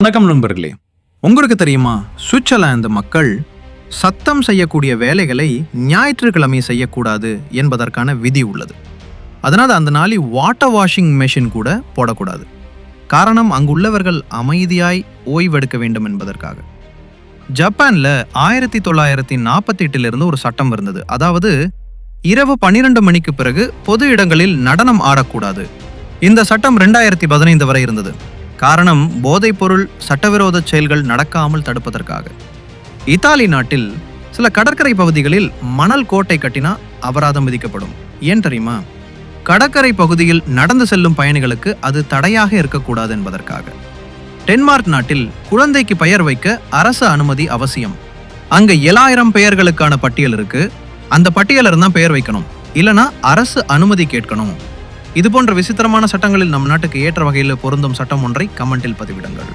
வணக்கம் நண்பர்களே. உங்களுக்கு தெரியுமா, சுவிட்சர்லாந்து மக்கள் சத்தம் செய்யக்கூடிய வேலைகளை ஞாயிற்றுக்கிழமை செய்யக்கூடாது என்பதற்கான விதி உள்ளது. அதனால் அந்த நாளில் வாட்டர் வாஷிங் மெஷின் கூட போடக்கூடாது. காரணம், அங்குள்ளவர்கள் அமைதியாய் ஓய்வெடுக்க வேண்டும் என்பதற்காக. ஜப்பான்ல 1948 ஒரு சட்டம் இருந்தது. அதாவது இரவு 12 மணிக்கு பிறகு பொது இடங்களில் நடனம் ஆடக்கூடாது. இந்த சட்டம் 2015 வரை இருந்தது. காரணம், போதைப்பொருள் சட்டவிரோத செயல்கள் நடக்காமல் தடுப்பதற்காக. இத்தாலி நாட்டில் சில கடற்கரை பகுதிகளில் மணல் கோட்டை கட்டினா அபராதம் விதிக்கப்படும். ஏன் தெரியுமா? கடற்கரை பகுதியில் நடந்து செல்லும் பயணிகளுக்கு அது தடையாக இருக்கக்கூடாது என்பதற்காக. டென்மார்க் நாட்டில் குழந்தைக்கு பெயர் வைக்க அரசு அனுமதி அவசியம். அங்க 7000 பெயர்களுக்கான பட்டியல் இருக்கு. அந்த பட்டியல இருந்தா பெயர் வைக்கணும், இல்லனா அரசு அனுமதி கேட்கணும். இது போன்ற விசித்திரமான சட்டங்களில் நம் நாட்டுக்கு ஏற்ற வகையில் பொருந்தும் சட்டம் ஒன்றை கமெண்டில் பதிவிடுங்கள்.